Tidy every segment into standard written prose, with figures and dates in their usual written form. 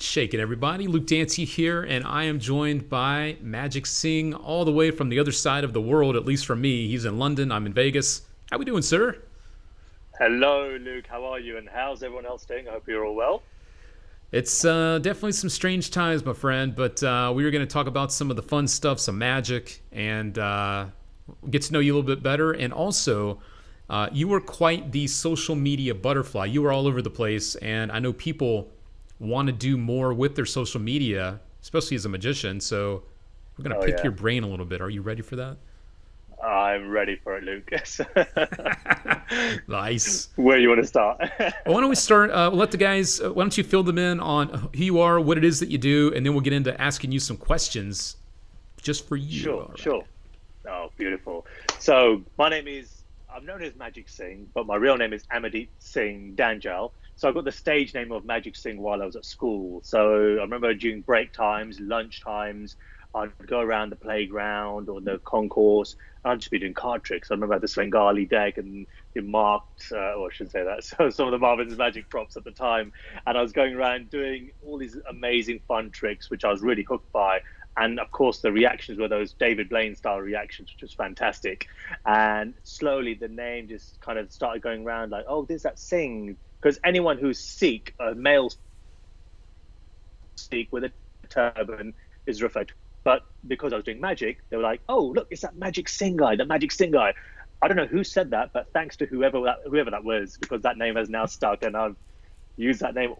What's shaking, everybody? Luke Dancy here, and I am joined by Magic Singh, all the way from the other side of the world, at least from me. He's in London, I'm in Vegas. How we doing, sir? Hello, Luke. How are you? And how's everyone else doing? I hope you're all well. It's definitely some strange times, my friend, but we were going to talk about some of the fun stuff, some magic, and get to know you a little bit better. And also, you were quite the social media butterfly. You were all over the place, and I know people want to do more with their social media, especially as a magician. So we're going to Oh, pick yeah. your brain a little bit. Are you ready for that? I'm ready for it, Luke. Nice. Where you want to start? Well, why don't we start? We'll let the guys. Why don't you fill them in on who you are, what it is that you do, and then we'll get into asking you some questions just for you. Sure, All right. sure. Oh, beautiful. So my name is, I'm known as Magic Singh, but my real name is Amadit Singh Danjal. So I got the stage name of Magic Singh while I was at school. So I remember during break times, lunch times, I'd go around the playground or the concourse. I'd just be doing card tricks. I remember I had the Svengali deck and the marked, or I shouldn't say that, so some of the Marvin's magic props at the time. And I was going around doing all these amazing fun tricks, which I was really hooked by. And of course, the reactions were those David Blaine style reactions, which was fantastic. And slowly the name just kind of started going around like, oh, there's that Singh. Because anyone who's Sikh, a male Sikh with a turban is referred to. But because I was doing magic, they were like, "Oh, look, it's that Magic Singh guy, the Magic Singh guy." I don't know who said that, but thanks to whoever that was, because that name has now stuck, and I've used that name,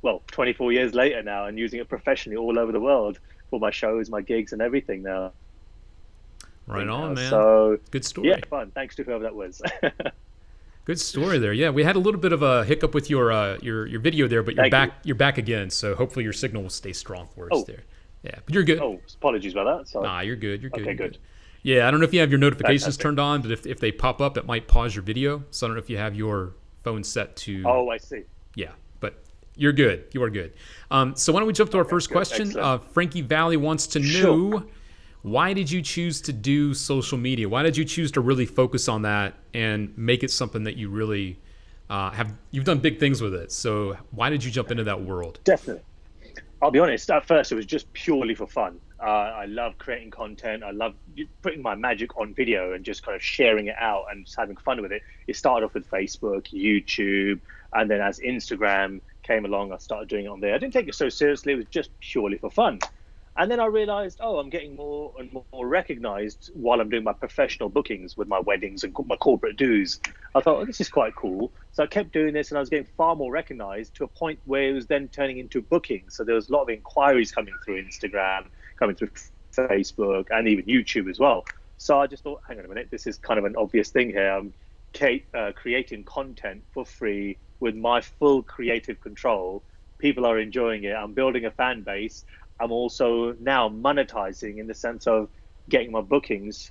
well, 24 years later now, and using it professionally all over the world for my shows, my gigs, and everything now. Right on, man. So Good yeah, story. fun. Thanks to whoever that was. Good story there. Yeah, we had a little bit of a hiccup with your video there, but you're Thank back. you. You're back again. So hopefully your signal will stay strong for us Oh, there. Yeah, but you're good. oh, apologies about that. So Nah, you're good. You're good. okay, You're good. good, Yeah, I don't know if you have your notifications fantastic. turned on, but if they pop up, it might pause your video. So I don't know if you have your phone set to. Oh, I see. Yeah, but you're good. You are good. So why don't we jump to our Okay, first good, question? excellent. Frankie Valley wants to Sure. know, why did you choose to do social media? Why did you choose to really focus on that and make it something that you really have? You've done big things with it. So why did you jump into that world? Definitely. I'll be honest, at first it was just purely for fun. I love creating content. I love putting my magic on video and just kind of sharing it out and just having fun with it. It started off with Facebook, YouTube, and then as Instagram came along, I started doing it on there. I didn't take it so seriously. It was just purely for fun. And then I realized, oh, I'm getting more and more recognized while I'm doing my professional bookings with my weddings and my corporate dues. I thought, oh, this is quite cool. So I kept doing this and I was getting far more recognized to a point where it was then turning into bookings. So there was a lot of inquiries coming through Instagram, coming through Facebook, and even YouTube as well. So I just thought, hang on a minute, this is kind of an obvious thing here. I'm creating content for free with my full creative control. People are enjoying it. I'm building a fan base. I'm also now monetizing in the sense of getting my bookings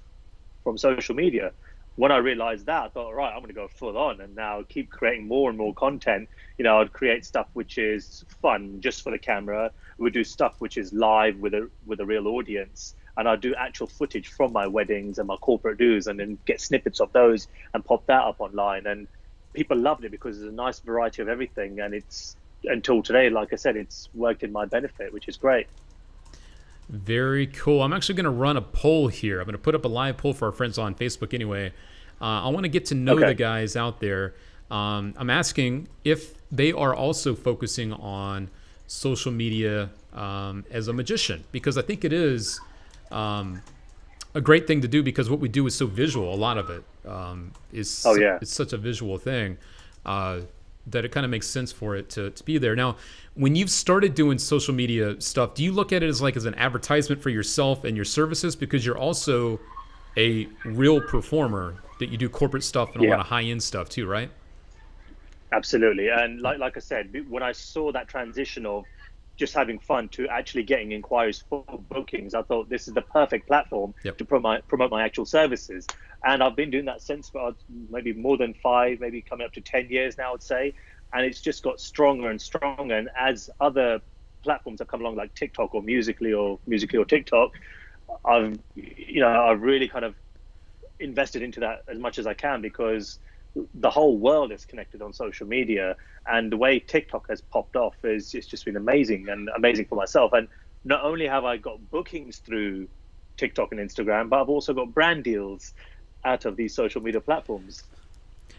from social media. When I realized that, I thought, all right, I'm going to go full on and now keep creating more and more content. I'd create stuff which is fun just for the camera. We'd do stuff which is live with a real audience. And I'd do actual footage from my weddings and my corporate dues and then get snippets of those and pop that up online. And people loved it because there's a nice variety of everything. And it's, until today, like I said, it's worked in my benefit, which is great. Very cool. I'm actually going to run a poll here. I'm going to put up a live poll for our friends on Facebook anyway. I want to get to know the Okay. guys out there. I'm asking if they are also focusing on social media as a magician, because I think it is a great thing to do, because what we do is so visual. A lot of it Oh, yeah. it's such a visual thing that it kind of makes sense for it to be there. Now, when you've started doing social media stuff, do you look at it as an advertisement for yourself and your services, because you're also a real performer, that you do corporate stuff and a lot Yeah. of high end stuff too, right? Absolutely. And like I said, when I saw that transition of just having fun to actually getting inquiries for bookings, I thought this is the perfect platform Yep. to promote my actual services. And I've been doing that since for maybe more than 5, maybe coming up to 10 years now, I'd say. And it's just got stronger and stronger. And as other platforms have come along, like TikTok or Musically or TikTok, I've really kind of invested into that as much as I can, because the whole world is connected on social media, and the way TikTok has popped off is it's just been amazing, and amazing for myself. And not only have I got bookings through TikTok and Instagram, but I've also got brand deals out of these social media platforms.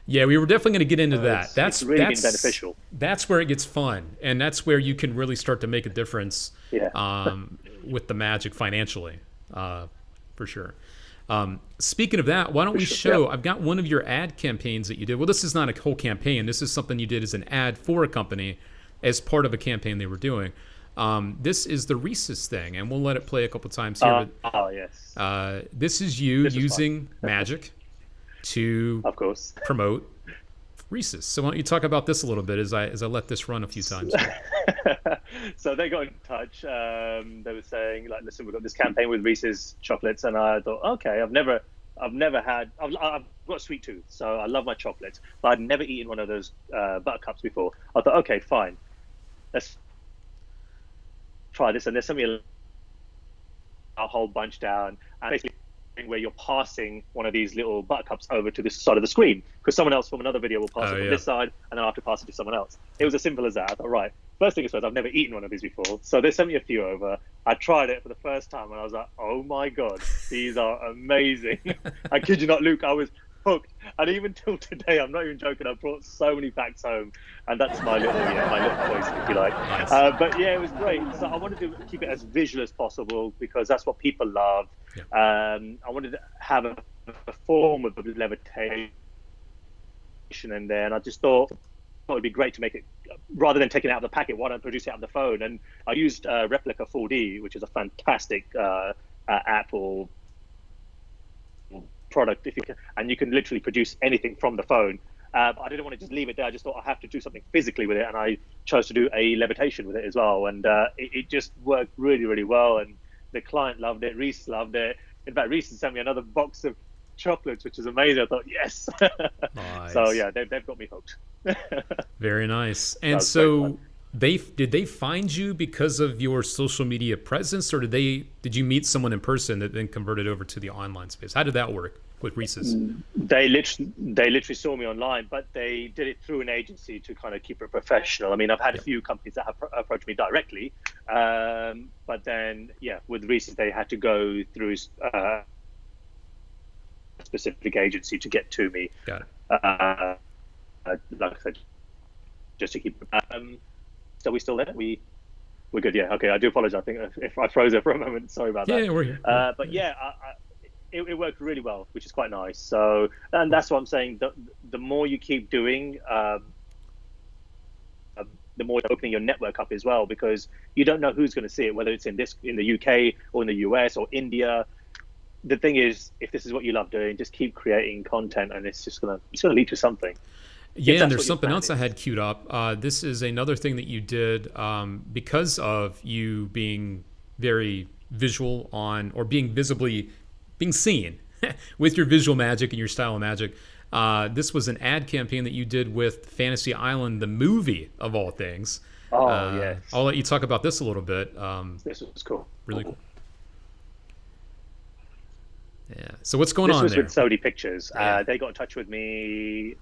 Yeah, we were definitely going to get into that. It's really been beneficial. That's where it gets fun, and that's where you can really start to make a difference. Yeah. With the magic financially, for sure. Speaking of that, why don't we show? I've got one of your ad campaigns that you did. Well, this is not a whole campaign. This is something you did as an ad for a company, as part of a campaign they were doing. This is the Reese's thing, and we'll let it play a couple times here. Oh yes. This is you using magic to, of course, promote Reese's. So why don't you talk about this a little bit as I let this run a few times? So they got in touch. They were saying, like, listen, we've got this campaign with Reese's chocolates, and I thought, okay, I've got a sweet tooth, so I love my chocolates, but I'd never eaten one of those buttercups before. I thought, okay, fine, let's try this. And they sent me a whole bunch down, and basically where you're passing one of these little buttercups over to this side of the screen, because someone else from another video will pass it from this side, and then I have to pass it to someone else. It was as simple as that. I thought, right, first thing is first, I've never eaten one of these before, so they sent me a few over. I tried it for the first time, and I was like, oh my god, these are amazing. I kid you not, Luke, I was hooked. And even till today, I'm not even joking, I brought so many packs home, and that's my little poison, if you like. Nice. But yeah, it was great. So I wanted to keep it as visual as possible, because that's what people love. I wanted to have a form of levitation in there, and I just thought it would be great to make it, rather than taking it out of the packet, why don't I produce it out of the phone? And I used Replica 4D, which is a fantastic app or product, if you can, and you can literally produce anything from the phone. I didn't want to just leave it there. I just thought I have to do something physically with it, and I chose to do a levitation with it as well. And it just worked really, really well. And the client loved it. Reese loved it. In fact, Reese sent me another box of chocolates, which is amazing. I thought, yes. Nice. So yeah, they've got me hooked. Very nice. And so did they find you because of your social media presence, or did you meet someone in person that then converted over to the online space? How did that work with Reese's? They literally saw me online, but they did it through an agency to kind of keep it professional. I mean, I've had a few companies that have approached me directly, but then with Reese's they had to go through a specific agency to get to me. Got it. Like I said, just to keep. So we still there? We're good. Yeah. Okay. I do apologize. I think if I froze it for a moment, sorry about that. Yeah, we're here. But yeah, it worked really well, which is quite nice. So, and that's what I'm saying. The more you keep doing, the more you're opening your network up as well, because you don't know who's going to see it, whether it's in the UK or in the US or India. The thing is, if this is what you love doing, just keep creating content, and it's gonna lead to something. Yeah, and there's something else I had queued up. This is another thing that you did because of you being very visual or being seen with your visual magic and your style of magic. This was an ad campaign that you did with Fantasy Island, the movie, of all things. Oh, yes. I'll let you talk about this a little bit. This was cool. Really cool. Yeah. So what's going on there? This was with Sony Pictures. They got in touch with me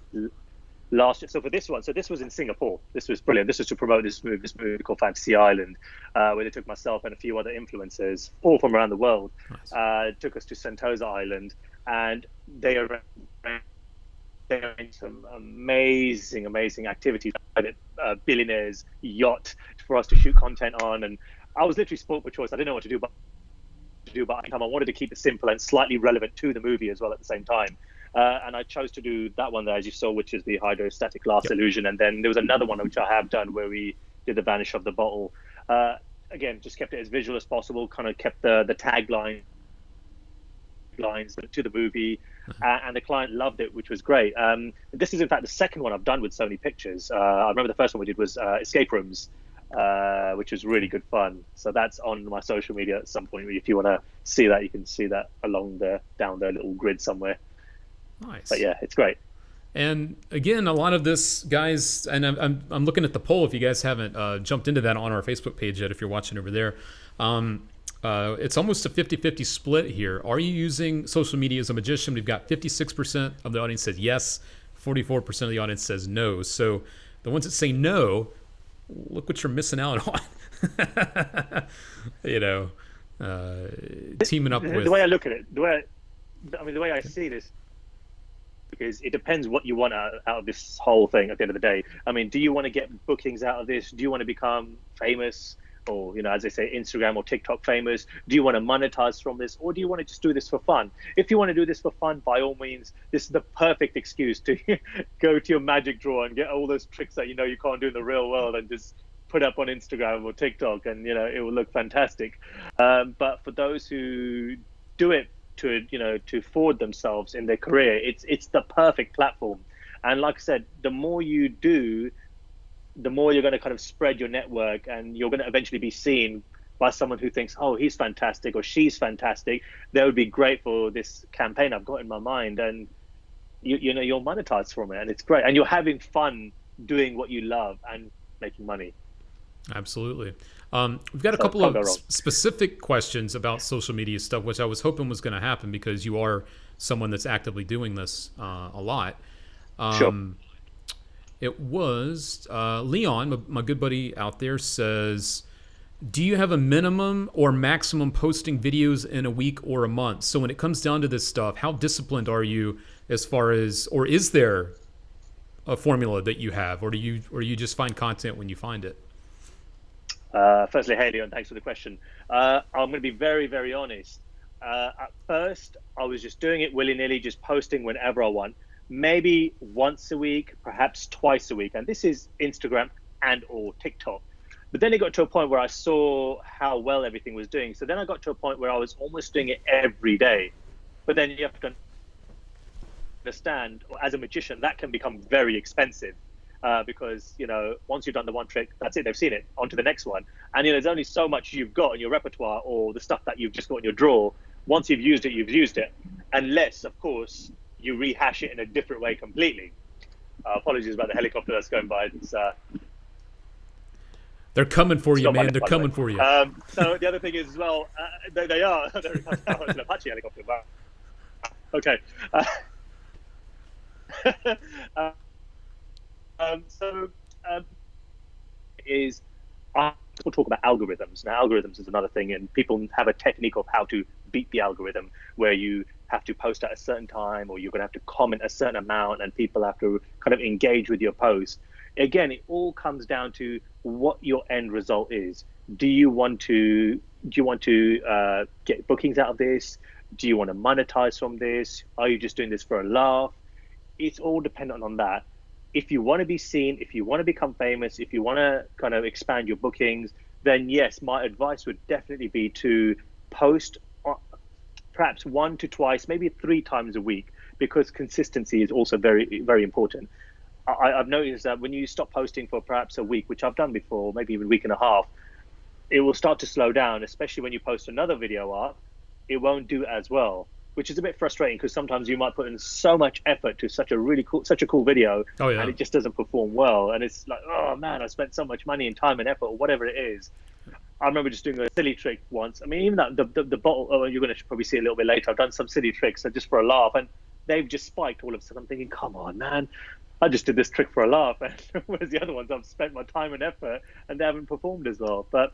last year. So for this one, this was in Singapore. This was brilliant. This was to promote this movie called Fantasy Island, where they took myself and a few other influencers, all from around the world. Nice. Took us to Sentosa Island, and they arranged some amazing activities. Billionaire's yacht for us to shoot content on, and I was literally spoiled for choice. I didn't know what to do, but I wanted to keep it simple and slightly relevant to the movie as well at the same time. And I chose to do that one there, as you saw, which is the hydrostatic glass illusion. And then there was another one which I have done where we did the vanish of the bottle. Again, just kept it as visual as possible, kind of kept the tagline lines to the movie, and the client loved it, which was great. This is in fact the second one I've done with Sony Pictures. I remember the first one we did was escape rooms, which was really good fun. So that's on my social media at some point. If you want to see that, you can see that down the little grid somewhere. Nice. But yeah, it's great. And again, a lot of this, guys, and I'm looking at the poll. If you guys haven't jumped into that on our Facebook page yet, if you're watching over there, it's almost a 50-50 split here. Are you using social media as a magician? We've got 56% of the audience said yes, 44% of the audience says no. So the ones that say no, look what you're missing out on. you know, teaming up with. The way I look at it, the way I see this, because it depends what you want out of this whole thing at the end of the day. I mean, do you want to get bookings out of this? Do you want to become famous, or, you know, as they say, Instagram or TikTok famous? Do you want to monetize from this, or do you want to just do this for fun? If you want to do this for fun, by all means, this is the perfect excuse to go to your magic drawer and get all those tricks that you know you can't do in the real world and just put up on Instagram or TikTok, and, you know, it will look fantastic. But for those who do it to forward themselves in their career, it's the perfect platform. And like I said, the more you do, the more you're going to kind of spread your network, and you're going to eventually be seen by someone who thinks, oh, he's fantastic or she's fantastic. They would be great for this campaign I've got in my mind, and you know, you'll monetize from it, and it's great, and you're having fun doing what you love and making money. Absolutely. We've got a couple of specific questions about social media stuff, which I was hoping was going to happen because you are someone that's actively doing this a lot. Sure. It was Leon, my good buddy out there, says, do you have a minimum or maximum posting videos in a week or a month? So when it comes down to this stuff, how disciplined are you as far as, or is there a formula that you have, or do you just find content when you find it? Firstly, hey, Leon, thanks for the question. I'm going to be very, very honest. At first, I was just doing it willy-nilly, just posting whenever I want. Maybe once a week, perhaps twice a week. And this is Instagram and or TikTok. But then it got to a point where I saw how well everything was doing. So then I got to a point where I was almost doing it every day. But then you have to understand, as a magician, that can become very expensive. Because, you know, once you've done the one trick, that's it, they've seen it, on to the next one. And, you know, there's only so much you've got in your repertoire, or the stuff that you've just got in your drawer. Once you've used it, you've used it. Unless, of course, you rehash it in a different way completely. Apologies about the helicopter that's going by. It's, they're coming for you, man. They're coming for you. So the other thing is, as well, they are. There it's an Apache helicopter. Wow. Okay. People talk about algorithms. Now, algorithms is another thing, and people have a technique of how to beat the algorithm, where you have to post at a certain time, or you're going to have to comment a certain amount, and people have to kind of engage with your post. Again, it all comes down to what your end result is. Do you want to get bookings out of this? Do you want to monetize from this? Are you just doing this for a laugh? It's all dependent on that. If you want to be seen, if you want to become famous, if you want to kind of expand your bookings, then yes, my advice would definitely be to post perhaps 1 to twice, maybe 3 times a week, because consistency is also very, very important. I've noticed that when you stop posting for perhaps a week, which I've done before, maybe even a week and a half, it will start to slow down, especially when you post another video up, it won't do as well, which is a bit frustrating, because sometimes you might put in so much effort to such a cool video, and it just doesn't perform well. And it's like, oh man, I spent so much money and time and effort, or whatever it is. I remember just doing a silly trick once. I mean, even that the bottle, you're going to probably see a little bit later, I've done some silly tricks just for a laugh, and they've just spiked all of a sudden. I'm thinking, come on, man, I just did this trick for a laugh. And whereas the other ones, I've spent my time and effort, and they haven't performed as well. But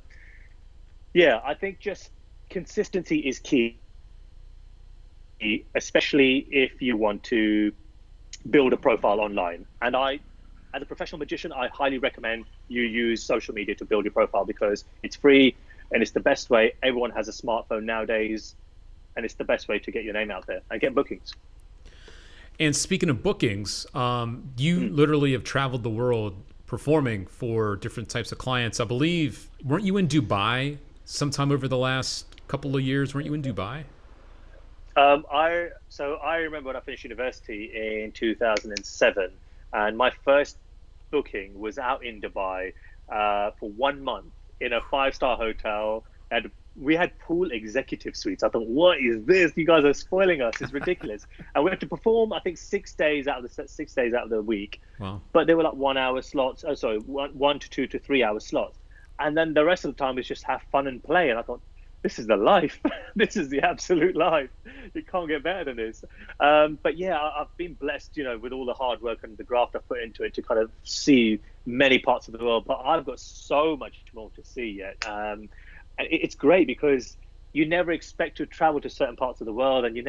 yeah, I think just consistency is key, especially if you want to build a profile online. And as a professional magician, I highly recommend you use social media to build your profile, because it's free and it's the best way. Everyone has a smartphone nowadays, and it's the best way to get your name out there and get bookings. And speaking of bookings, you literally have traveled the world performing for different types of clients. I believe, weren't you in Dubai sometime over the last couple of years? Weren't you in Dubai? I remember when I finished university in 2007, and my first booking was out in Dubai for 1 month in a 5-star hotel, and we had pool executive suites. I thought, what is this? You guys are spoiling us. It's ridiculous. And we had to perform, I think, 6 days out of the week. Wow. But they were like 1 hour slots. Oh, sorry, 1 to 2 to 3 hour slots. And then the rest of the time was just have fun and play. And I thought, this is the life. This is the absolute life. You can't get better than this. But yeah, I've been blessed, with all the hard work and the graft I've put into it to kind of see many parts of the world. But I've got so much more to see yet. And it's great because you never expect to travel to certain parts of the world, and you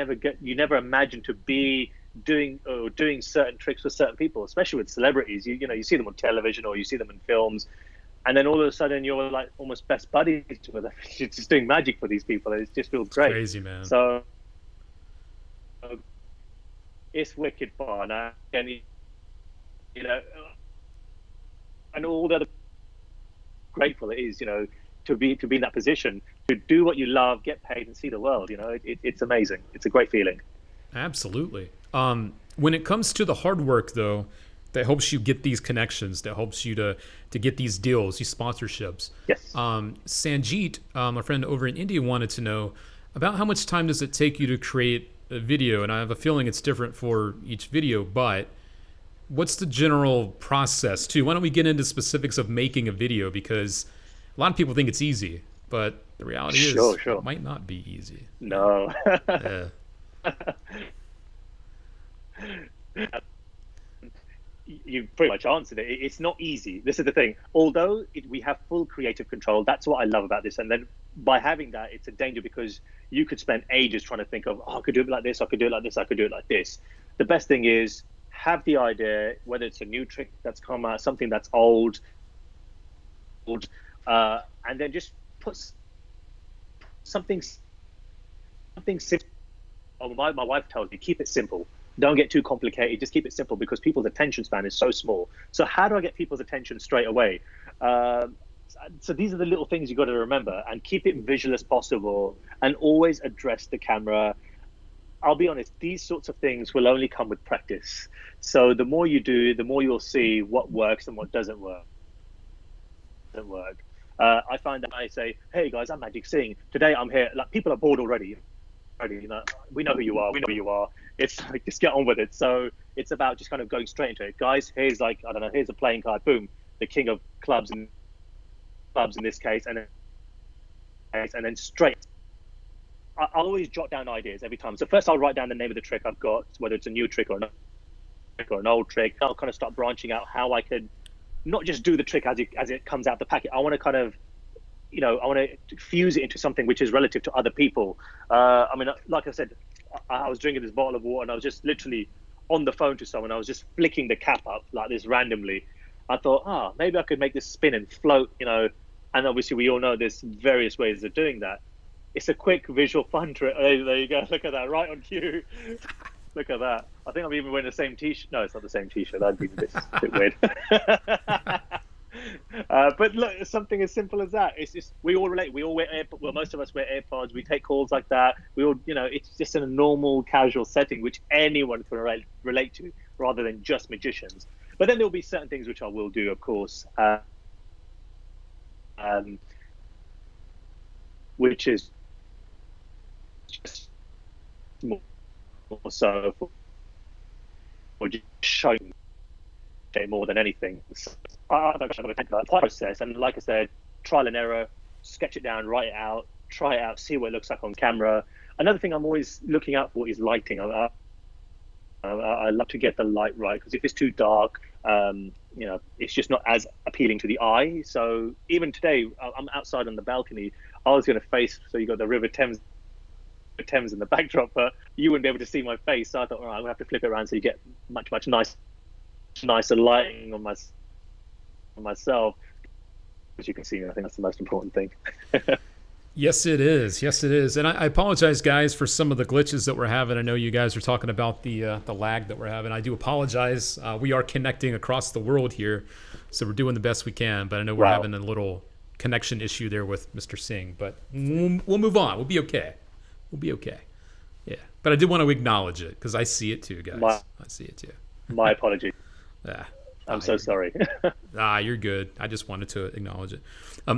never imagine to be doing certain tricks with certain people, especially with celebrities. You see them on television or you see them in films. And then all of a sudden, you're like almost best buddies with them. You're just doing magic for these people. It just feels great. Crazy, man. So it's wicked fun, and and all the other grateful it is, to be in that position to do what you love, get paid, and see the world. It's amazing. It's a great feeling. Absolutely. When it comes to the hard work, though, that helps you get these connections, that helps you to get these deals, these sponsorships. Yes. Sanjeet, my friend over in India, wanted to know about how much time does it take you to create a video? And I have a feeling it's different for each video, but what's the general process too? Why don't we get into specifics of making a video? Because a lot of people think it's easy, but the reality is it might not be easy. No. Yeah. You pretty much answered it. It's not easy. This is the thing. Although we have full creative control, that's what I love about this. And then by having that, it's a danger because you could spend ages trying to think of, I could do it like this, I could do it like this, I could do it like this. The best thing is have the idea, whether it's a new trick that's come out, something that's old, and then just put something simple. My wife tells me, keep it simple. Don't get too complicated. Just keep it simple because people's attention span is so small. So how do I get people's attention straight away? So these are the little things you got to remember, and keep it visual as possible, and always address the camera. I'll be honest, these sorts of things will only come with practice. So the more you do, the more you'll see what works and what doesn't work. I find that I say, hey guys, I'm Magic Singh. Today I'm here. Like, people are bored already. We know who you are. It's like, just get on with it. So it's about just kind of going straight into it. Guys, here's here's a playing card. Boom, the king of clubs in this case, and then straight. I'll always jot down ideas every time. So first I'll write down the name of the trick I've got, whether it's a new trick or an old trick. I'll kind of start branching out how I could not just do the trick as it comes out the packet. I want to kind of, I want to fuse it into something which is relative to other people. Like I said, I was drinking this bottle of water and I was just literally on the phone to someone. I was just flicking the cap up like this randomly. I thought, maybe I could make this spin and float, and obviously we all know there's various ways of doing that. It's a quick visual fun trick. Oh, there you go. Look at that, right on cue. Look at that. I think I'm even wearing the same t-shirt. No, it's not the same t-shirt. That'd be a bit weird. But look, it's something as simple as that. It's just, we all relate. We all wear AirPods. Well, most of us wear AirPods. We take calls like that. We all, it's just in a normal, casual setting, which anyone can relate to, rather than just magicians. But then there'll be certain things which I will do, of course, which is just more so for just showing more than anything. So I don't know that process, and like I said, trial and error, sketch it down, write it out, try it out, see what it looks like on camera. Another thing I'm always looking out for is lighting. I love to get the light right, because if it's too dark, it's just not as appealing to the eye. So even today, I'm outside on the balcony. I was going to face, so you got the River Thames in the backdrop, but you wouldn't be able to see my face. So I thought, all right, I'm going to have to flip it around so you get much nicer lighting on myself. As you can see, I think that's the most important thing. Yes, it is. Yes, it is. And I apologize, guys, for some of the glitches that we're having. I know you guys are talking about the lag that we're having. I do apologize. We are connecting across the world here, so we're doing the best we can. But I know we're having a little connection issue there with Mr. Singh. But we'll move on. We'll be okay. We'll be okay. Yeah. But I did want to acknowledge it, because I see it too, guys. I see it too. My apologies. Yeah. I'm so sorry. You're good. I just wanted to acknowledge it.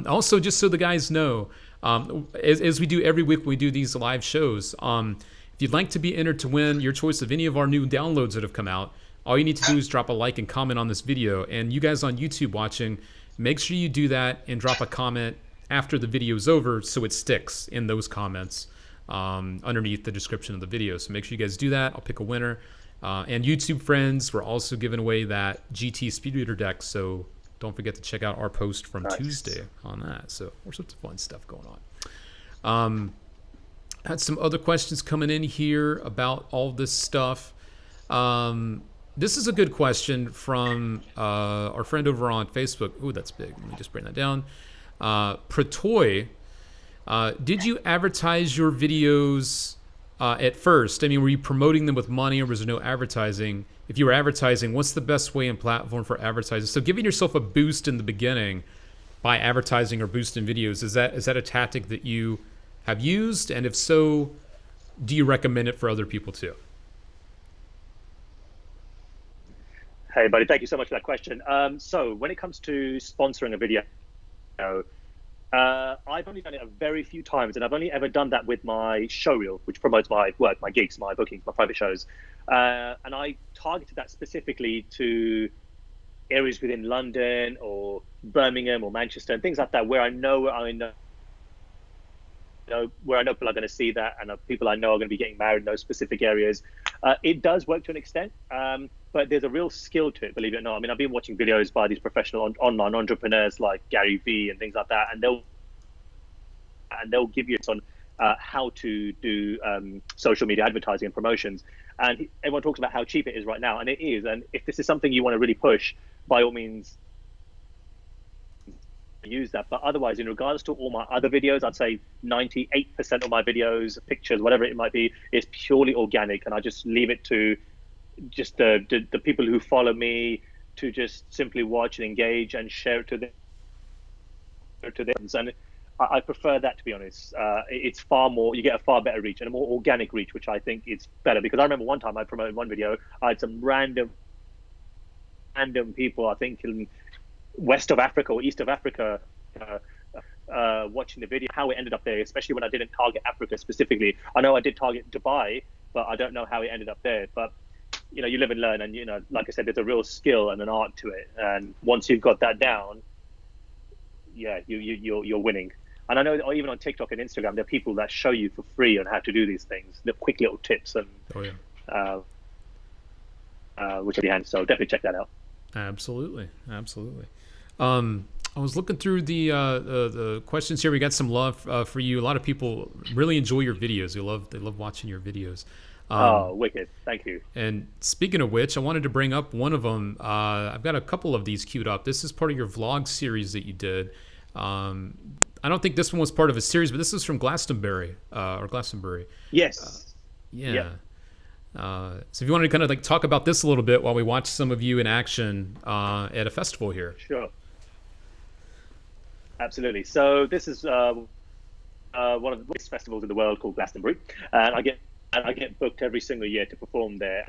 Also, just so the guys know, as we do every week when we do these live shows, if you'd like to be entered to win your choice of any of our new downloads that have come out, all you need to do is drop a like and comment on this video. And you guys on YouTube watching, make sure you do that and drop a comment after the video's over so it sticks in those comments underneath the description of the video. So make sure you guys do that. I'll pick a winner. And YouTube friends, we're also giving away that GT Speed Reader deck, so don't forget to check out our post from Tuesday on that. So all sorts of fun stuff going on. Had some other questions coming in here about all this stuff. This is a good question from our friend over on Facebook. Ooh, that's big. Let me just bring that down. Pretoy, did you advertise your videos at first? I mean, were you promoting them with money, or was there no advertising? If you were advertising, what's the best way and platform for advertising? So giving yourself a boost in the beginning by advertising or boosting videos, is that a tactic that you have used? And if so, do you recommend it for other people too? Hey, buddy, thank you so much for that question. So when it comes to sponsoring a video, I've only done it a very few times, and I've only ever done that with my showreel, which promotes my work, my gigs, my bookings, my private shows. And I targeted that specifically to areas within London or Birmingham or Manchester and things like that, where I know people are going to see that, and people I know are going to be getting married in those specific areas. It does work to an extent, but there's a real skill to it, believe it or not. I mean, I've been watching videos by these professional online entrepreneurs like Gary Vee and things like that, and they'll give you on how to do social media advertising and promotions. And everyone talks about how cheap it is right now, and it is. And if this is something you want to really push, by all means, use that. But otherwise, in regards to all my other videos, I'd say 98% of my videos, pictures, whatever it might be, is purely organic, and I just leave it to just the people who follow me to just simply watch and engage and share it to them. And I prefer that, to be honest. It's far more, you get a far better reach and a more organic reach, which I think is better. Because I remember one time I promoted one video, I had some random people, I think in west of Africa or east of Africa, watching the video. How it ended up there, especially when I didn't target Africa specifically. I know I did target Dubai, but I don't know how it ended up there. But you know, you live and learn, and you know, like I said, there's a real skill and an art to it. And once you've got that down, yeah, you're winning. And I know even on TikTok and Instagram, there are people that show you for free on how to do these things, the quick little tips and which are behind. So definitely check that out. Absolutely. I was looking through the questions here. We got some love for you. A lot of people really enjoy your videos. They love watching your videos. Wicked. Thank you. And speaking of which, I wanted to bring up one of them. I've got a couple of these queued up. This is part of your vlog series that you did. I don't think this one was part of a series, but this is from Glastonbury. Yes. Yeah. Yep. So if you wanted to kind of like talk about this a little bit while we watch some of you in action at a festival here. Sure. Absolutely. So this is one of the biggest festivals in the world called Glastonbury, and I get booked every single year to perform there.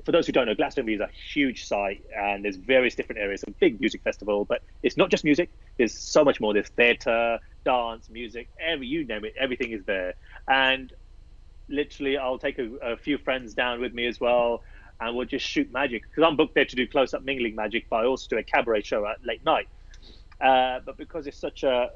For those who don't know, Glastonbury is a huge site, and there's various different areas. It's a big music festival, but it's not just music. There's so much more. There's theatre, dance, music, you name it, everything is there. And literally, I'll take a few friends down with me as well, and we'll just shoot magic. Because I'm booked there to do close-up mingling magic, but I also do a cabaret show at late night. But because it's such a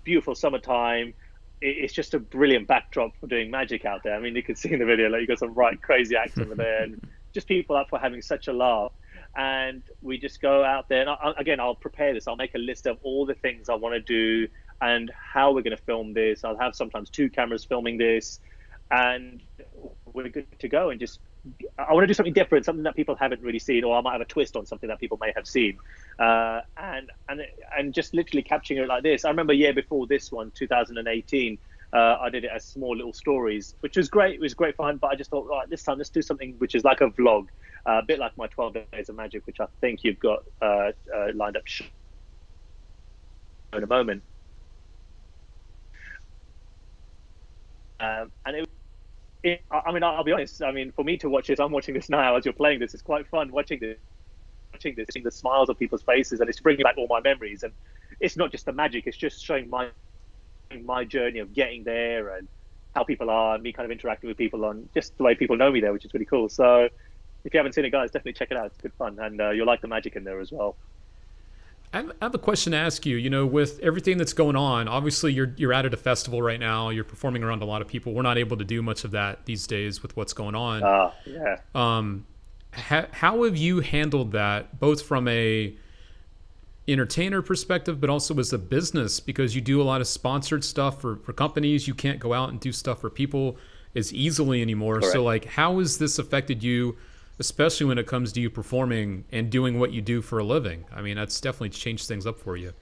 beautiful summertime, it's just a brilliant backdrop for doing magic out there. I mean, you can see in the video, like, you got some right crazy acts over there, and just people up for having such a laugh. And we just go out there, and I'll prepare this. I'll make a list of all the things I want to do and how we're going to film this. I'll have sometimes 2 cameras filming this, and we're good to go. And I want to do something different, something that people haven't really seen, or I might have a twist on something that people may have seen, and just literally capturing it like this. I remember a year before this one, 2018, I did it as small little stories, which was great. It was great fun, but I just thought, right, this time let's do something which is like a vlog, a bit like my 12 Days of Magic, which I think you've got lined up in a moment. And I mean, I'll be honest. I mean, for me to watch this, I'm watching this now as you're playing this. It's quite fun watching this, seeing the smiles on people's faces, and it's bringing back all my memories. And it's not just the magic; it's just showing my journey of getting there and how people are, and me kind of interacting with people on just the way people know me there, which is really cool. So, if you haven't seen it, guys, definitely check it out. It's good fun, and you'll like the magic in there as well. I have a question to ask you. You know, with everything that's going on, obviously you're out at a festival right now. You're performing around a lot of people. We're not able to do much of that these days with what's going on. Yeah. How have you handled that, both from a entertainer perspective, but also as a business? Because you do a lot of sponsored stuff for companies. You can't go out and do stuff for people as easily anymore. Correct. So, like, how has this affected you, especially when it comes to you performing and doing what you do for a living? I mean, that's definitely changed things up for you.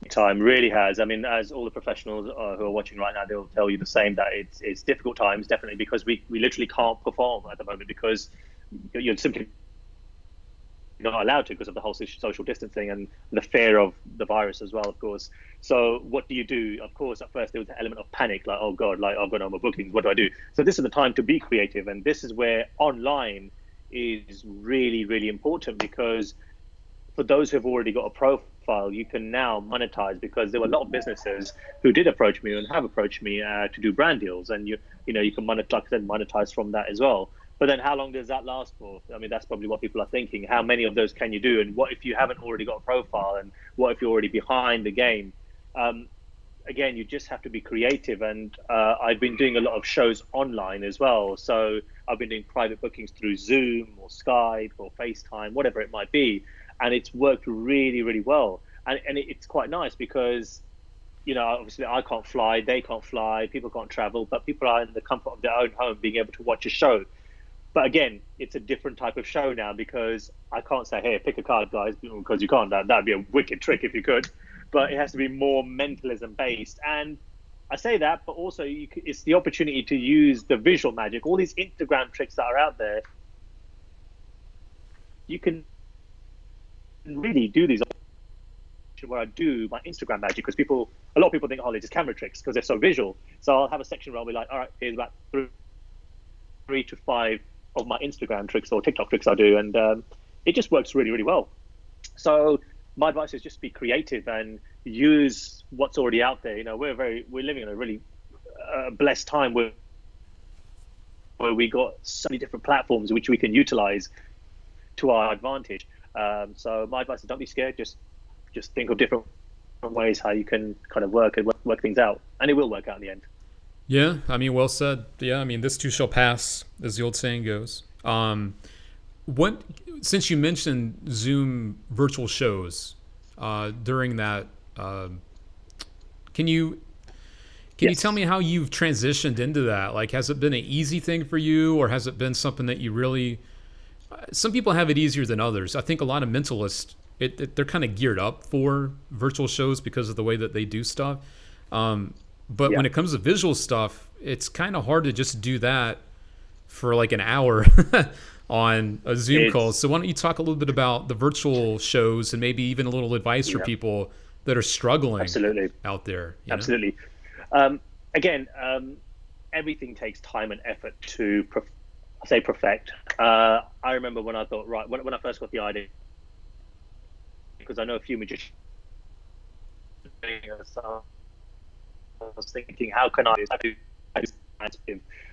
Time really has. I mean, as all the professionals who are watching right now, they'll tell you the same, that it's difficult times, definitely, because we literally can't perform at the moment because you're simply not allowed to, because of the whole social distancing and the fear of the virus as well, of course. So what do you do? Of course, at first there was an element of panic, like, oh God, like I've got no more bookings, what do I do? So this is the time to be creative, and this is where online is really, really important, because for those who have already got a profile, you can now monetize, because there were a lot of businesses who did approach me and have approached me to do brand deals, and you know you can monetize, like I said, monetize from that as well. But then how long does that last for? I mean, that's probably what people are thinking. How many of those can you do? And what if you haven't already got a profile? And what if you're already behind the game? Again, you just have to be creative. And I've been doing a lot of shows online as well. So I've been doing private bookings through Zoom or Skype or FaceTime, whatever it might be. And it's worked really, really well. And it's quite nice because, you know, obviously I can't fly, they can't fly, people can't travel, but people are in the comfort of their own home being able to watch a show. But again, it's a different type of show now, because I can't say, hey, pick a card, guys, because you can't. That'd be a wicked trick if you could. But it has to be more mentalism based. And I say that, but also it's the opportunity to use the visual magic, all these Instagram tricks that are out there. You can really do these where I do my Instagram magic, because a lot of people think, oh, they're just camera tricks because they're so visual. So I'll have a section where I'll be like, all right, here's about three to five of my Instagram tricks or TikTok tricks I do, and it just works really, really well. So my advice is just be creative and use what's already out there. You know, we're living in a really blessed time where we got so many different platforms which we can utilize to our advantage. So my advice is don't be scared. Just think of different ways how you can kind of work things out, and it will work out in the end. Yeah, I mean, well said. Yeah, I mean, this too shall pass, as the old saying goes. What, since you mentioned Zoom virtual shows during that, can you tell me how you've transitioned into that? Like, has it been an easy thing for you, or has it been something that you really? Some people have it easier than others. I think a lot of mentalists, they're kind of geared up for virtual shows because of the way that they do stuff. But when it comes to visual stuff, it's kind of hard to just do that for like an hour on a Zoom call. So why don't you talk a little bit about the virtual shows and maybe even a little advice for people that are struggling out there? Absolutely. Again, everything takes time and effort to perfect. I remember when I thought, right, when I first got the idea, because I know a few magicians, so I was thinking, how can I do this?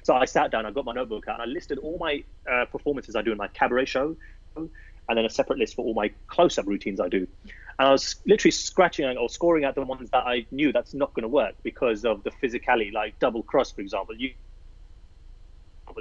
So I sat down, I got my notebook out, and I listed all my performances I do in my cabaret show, and then a separate list for all my close-up routines I do. And I was literally scratching or scoring out the ones that I knew that's not going to work because of the physicality, like double cross, for example.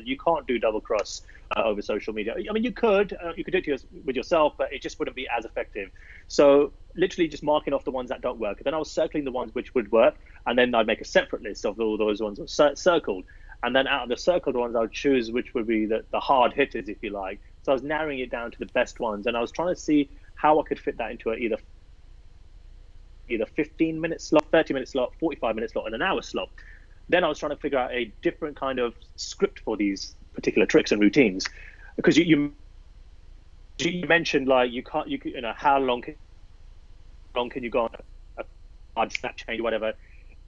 You can't do double cross over social media. I mean, you could do it with yourself, but it just wouldn't be as effective. So literally just marking off the ones that don't work. Then I was circling the ones which would work, and then I'd make a separate list of all those ones circled. And then out of the circled ones, I would choose which would be the hard hitters, if you like. So I was narrowing it down to the best ones, and I was trying to see how I could fit that into either 15-minute slot, 30-minute slot, 45-minute slot, and an hour slot. Then I was trying to figure out a different kind of script for these particular tricks and routines, because you mentioned, like, how long can you go on a hard snap change or whatever.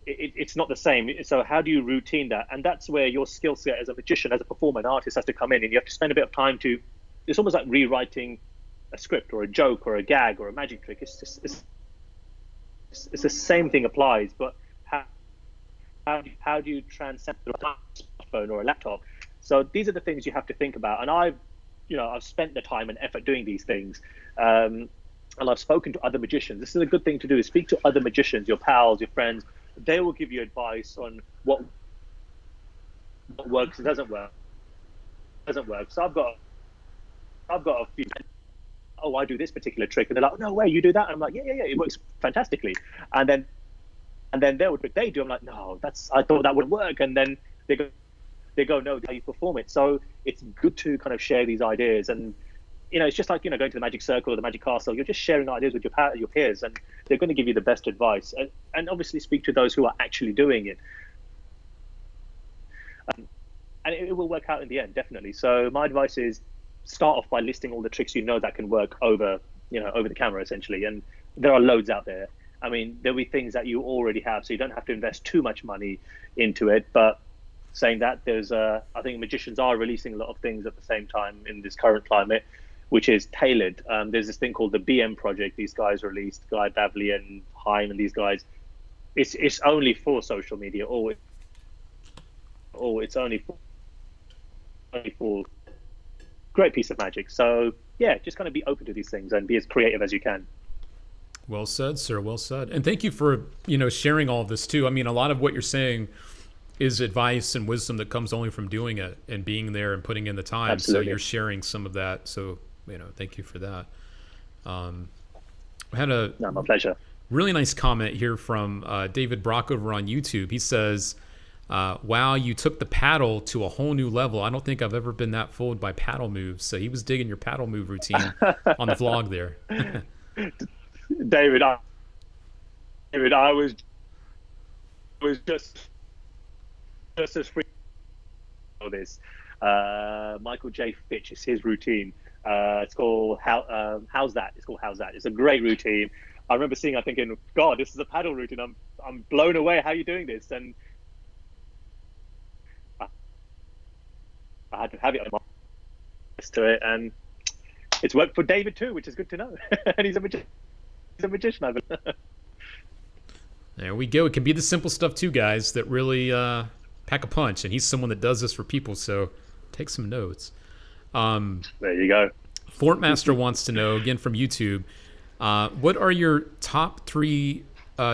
It's not the same. So how do you routine that? And that's where your skill set as a magician, as a performer, an artist has to come in, and you have to spend a bit of time to. It's almost like rewriting a script or a joke or a gag or a magic trick. It's the same thing applies, but how do you transcend a smartphone or a laptop? So these are the things you have to think about. And I've I've spent the time and effort doing these things. And I've spoken to other magicians. This is a good thing to do, is speak to other magicians, your pals, your friends. They will give you advice on what works and doesn't work. So I've got a few. Oh, I do this particular trick, and they're like, oh, no way, you do that. And I'm like, yeah, it works fantastically. And then they'll trick they do. I'm like, no, I thought that would work. And then they go, no, how you perform it. So it's good to kind of share these ideas. And it's just like going to the magic circle or the magic castle. You're just sharing ideas with your peers, and they're going to give you the best advice. And obviously speak to those who are actually doing it. And it will work out in the end, definitely. So my advice is start off by listing all the tricks that can work over the camera, essentially. And there are loads out there. I mean, there'll be things that you already have, so you don't have to invest too much money into it. But saying that, I think magicians are releasing a lot of things at the same time in this current climate, which is tailored. There's this thing called the BM project. These guys released, Guy Bavley and Heim and these guys. It's only for social media, or it's only for great piece of magic. So yeah, just kind of be open to these things and be as creative as you can. Well said, sir. Well said. And thank you for, sharing all of this too. I mean, a lot of what you're saying is advice and wisdom that comes only from doing it and being there and putting in the time. Absolutely. So you're sharing some of that. So, thank you for that. I had my pleasure. Really nice comment here from David Brock over on YouTube. He says, wow, you took the paddle to a whole new level. I don't think I've ever been that fooled by paddle moves. So he was digging your paddle move routine on the vlog there. David, I was just as free for this. Michael J. Fitch is his routine. It's called How's That? It's called How's That? It's a great routine. I remember seeing, I'm thinking, God, this is a paddle routine. I'm blown away. How are you doing this? And I had to have it on my list to it, and it's worked for David too, which is good to know. And he's a magician, I believe. There we go. It can be the simple stuff too, guys, that really pack a punch. And he's someone that does this for people, so take some notes. There you go. Fortmaster wants to know, again from YouTube, what are your top 3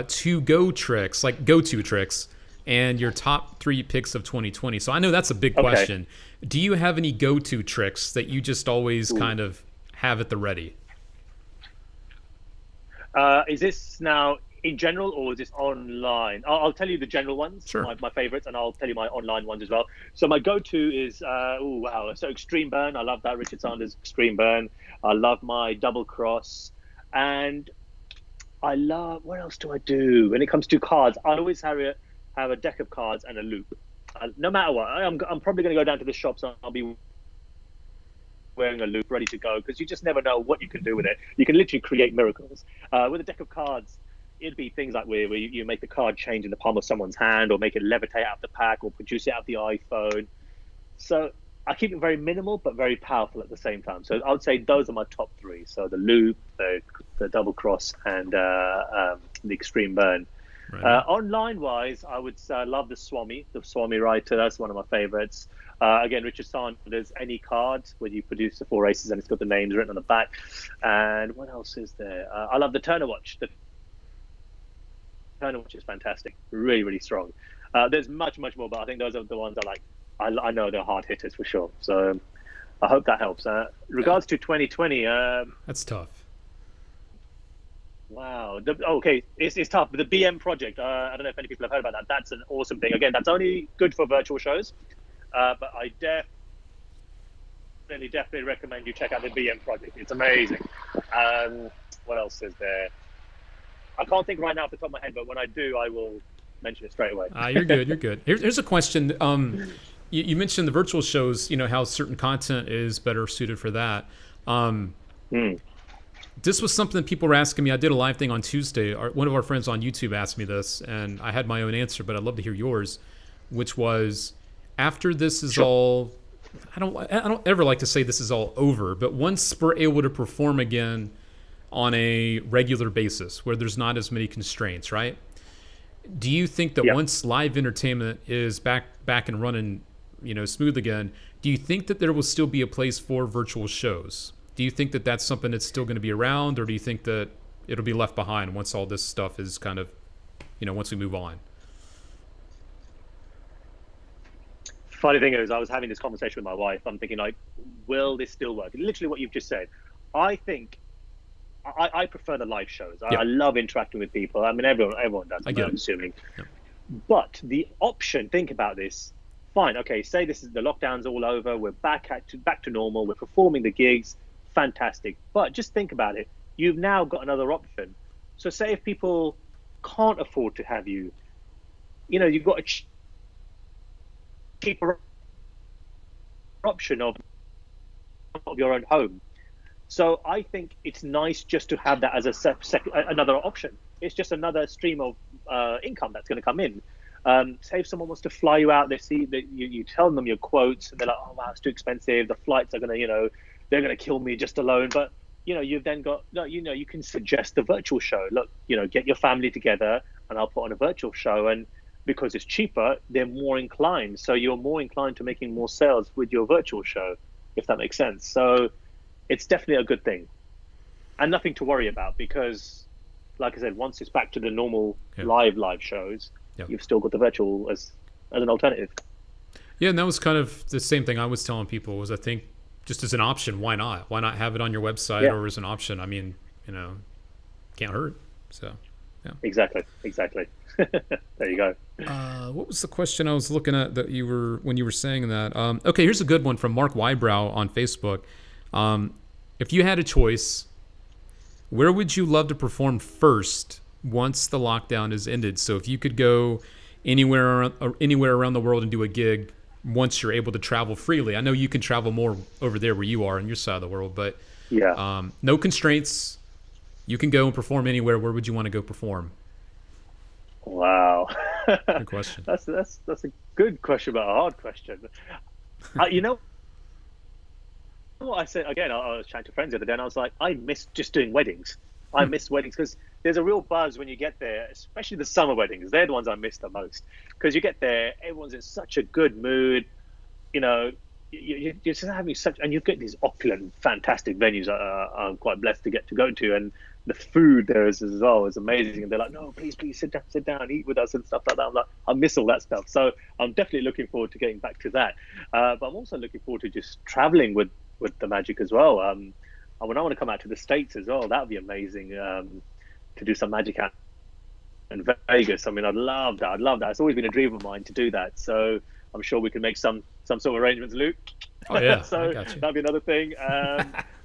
to-go tricks, like go-to tricks, and your top 3 picks of 2020? So I know that's a big question. Do you have any go-to tricks that you just always kind of have at the ready? Is this now in general, or is this online? I'll tell you the general ones, sure. my favorites, and I'll tell you my online ones as well. So my go-to is, so Extreme Burn. I love that, Richard Sanders Extreme Burn. I love my double cross. And I love, what else do I do? When it comes to cards, I always have a deck of cards and a loop. No matter what, I'm probably going to go down to the shops and I'll be wearing a loop ready to go, because you just never know what you can do with it. You can literally create miracles. With a deck of cards, it'd be things like where you make the card change in the palm of someone's hand, or make it levitate out the pack, or produce it out the iPhone. So I keep it very minimal, but very powerful at the same time. So I would say those are my top 3. So the loop, the double cross, and the Extreme Burn. Right. Online-wise, I would love the Swami writer. That's one of my favorites. Again, Richard Sanders, any card where you produce the 4 aces and it's got the names written on the back. And what else is there? I love the Turner Watch. The Turner Watch is fantastic. Really, really strong. There's much, much more, but I think those are the ones I like. I know they're hard hitters for sure. So I hope that helps. Regards to 2020. That's tough. Wow. It's tough. But the BM project, I don't know if any people have heard about that. That's an awesome thing. Again, that's only good for virtual shows. But I definitely recommend you check out the BM project. It's amazing. What else is there? I can't think right now off the top of my head, but when I do, I will mention it straight away. You're good. You're good. Here's a question. You mentioned the virtual shows, how certain content is better suited for that. This was something that people were asking me. I did a live thing on Tuesday. One of our friends on YouTube asked me this, and I had my own answer, but I'd love to hear yours, which was, after this is all, I don't ever like to say this is all over, but once we're able to perform again on a regular basis where there's not as many constraints, right? Do you think that once live entertainment is back and running, smooth again, do you think that there will still be a place for virtual shows? Do you think that that's something that's still going to be around, or do you think that it'll be left behind once all this stuff is kind of, once we move on? Funny thing is, I was having this conversation with my wife. I'm thinking, like, will this still work? Literally what you've just said. I think I prefer the live shows. I love interacting with people. I mean, everyone does, I'm assuming. Yeah. But the option, think about this. Fine, okay, say this is the lockdown's all over. We're back to normal. We're performing the gigs. Fantastic. But just think about it. You've now got another option. So say if people can't afford to have you, you've got a cheaper option of your own home. So I think it's nice just to have that as another option. It's just another stream of income that's going to come in. Say if someone wants to fly you out, they see that you tell them your quotes, and they're like, "Oh wow, it's too expensive. The flights are going to, they're going to kill me just alone." But you've then got, you can suggest a virtual show. Look, get your family together, and I'll put on a virtual show. And because it's cheaper, they're more inclined. So you're more inclined to making more sales with your virtual show, if that makes sense. So it's definitely a good thing, and nothing to worry about, because, like I said, once it's back to the normal live shows, you've still got the virtual as an alternative. Yeah, and that was kind of the same thing I was telling people, was I think just as an option, why not? Why not have it on your website or as an option? I mean, can't hurt. So, yeah. Exactly. There you go. What was the question I was looking at that when you were saying that? Okay, here's a good one from Mark Wybrow on Facebook. If you had a choice, where would you love to perform first once the lockdown is ended? So if you could go anywhere around the world and do a gig once you're able to travel freely. I know you can travel more over there where you are on your side of the world, but no constraints. You can go and perform anywhere. Where would you want to go perform? Wow. Good question. That's a good question, but a hard question. What I said again, I was chatting to friends the other day, and I was like, I miss just doing weddings. I miss weddings because there's a real buzz when you get there, especially the summer weddings. They're the ones I miss the most, because you get there, everyone's in such a good mood. You're just having and you get these opulent, fantastic venues I'm quite blessed to get to go to, and the food there is as well is amazing. And they're like, no, please sit down, eat with us and stuff like that. I'm like, I miss all that stuff. So I'm definitely looking forward to getting back to that. But I'm also looking forward to just traveling with the magic as well. When I want to come out to the States as well, that would be amazing, to do some magic out in Vegas. I mean, I'd love that. It's always been a dream of mine to do that. So I'm sure we can make some sort of arrangements, Luke. Oh yeah. So that'd be another thing.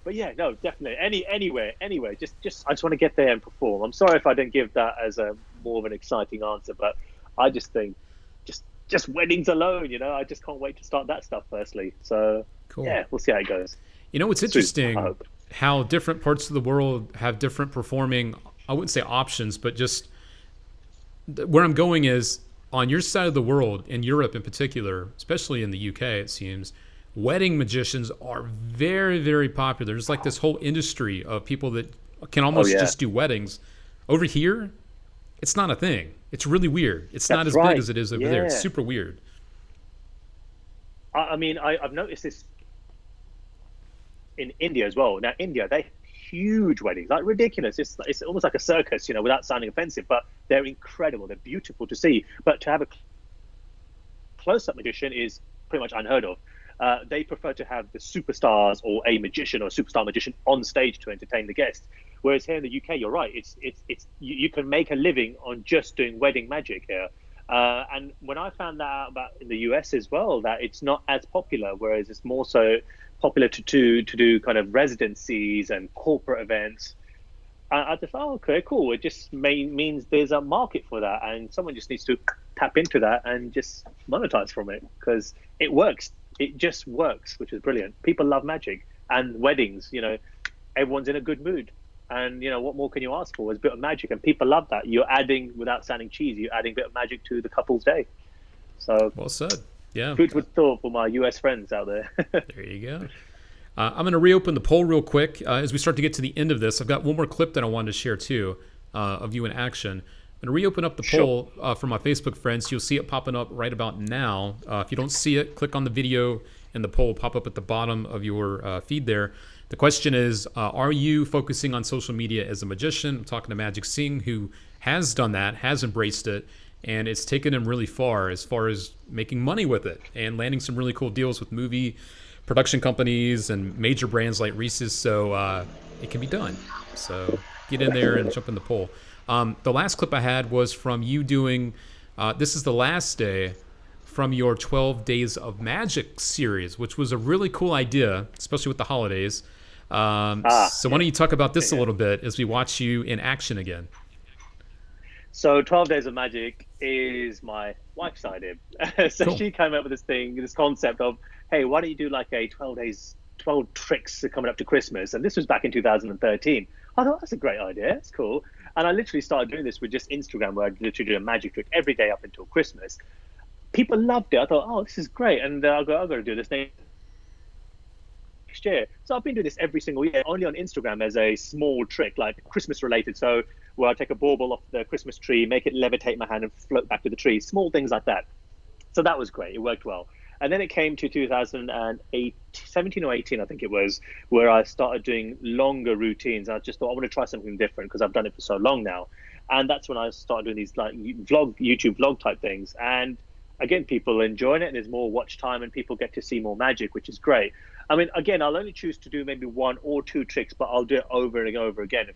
But yeah, no, definitely anywhere. Just I just want to get there and perform. I'm sorry if I didn't give that as a more of an exciting answer, but I just think just weddings alone, I just can't wait to start that stuff firstly. So cool. Yeah, we'll see how it goes. It's interesting how different parts of the world have different performing, I wouldn't say options, but just where I'm going is on your side of the world, in Europe in particular, especially in the UK, it seems, wedding magicians are very, very popular. There's like this whole industry of people that can almost just do weddings. Over here, it's not a thing. It's really weird. It's not as big as it is over there. It's super weird. I mean, I've noticed this in India as well. Now, India, they have huge weddings, like ridiculous. It's almost like a circus, without sounding offensive, but they're incredible. They're beautiful to see. But to have a close-up magician is pretty much unheard of. They prefer to have the superstars or a magician or a superstar magician on stage to entertain the guests. Whereas here in the UK, you're right. It's you can make a living on just doing wedding magic here. And when I found that out about in the US as well, that it's not as popular, whereas it's more so popular to do kind of residencies and corporate events. I just thought, okay, cool. It just means there's a market for that, and someone just needs to tap into that and just monetize from it, because it works. It just works, which is brilliant. People love magic and weddings. Everyone's in a good mood, and what more can you ask for? Is a bit of magic, and people love that. You're adding, without sounding cheesy, you're adding a bit of magic to the couple's day. So well said. Yeah. Food for thought for my US friends out there. There you go. I'm going to reopen the poll real quick as we start to get to the end of this. I've got one more clip that I wanted to share too of you in action. I'm going to reopen up the poll for my Facebook friends. You'll see it popping up right about now. If you don't see it, click on the video and the poll will pop up at the bottom of your feed there. The question is, are you focusing on social media as a magician? I'm talking to Magic Singh, who has done that, has embraced it, and it's taken him really far as making money with it and landing some really cool deals with movie production companies and major brands like Reese's. So it can be done. So get in there and jump in the poll. The last clip I had was from you doing, this is the last day from your 12 Days of Magic series, which was a really cool idea, especially with the holidays. So why don't you talk about this a little bit as we watch you in action again? So 12 Days of Magic is my wife's idea. So Cool. she came up with this concept of, hey, why don't you do like a 12 days, 12 tricks coming up to Christmas? And this was back in 2013. I thought, that's a great idea. It's cool. And I literally started doing this with just Instagram, where I'd literally do a magic trick every day up until Christmas. People loved it. I thought, oh, this is great. And I've got to do this next year. So I've been doing this every single year, only on Instagram as a small trick, like Christmas related. So where I take a bauble off the Christmas tree, make it levitate my hand and float back to the tree, small things like that. So that was great. It worked well. And then it came to 2008, 17 or 18, I think it was, where I started doing longer routines. I just thought I want to try something different because I've done it for so long now. And that's when I started doing these like YouTube vlog type things. And again, people enjoying it, and there's more watch time and people get to see more magic, which is great. I mean, again, I'll only choose to do maybe 1 or 2 tricks, but I'll do it over and over again a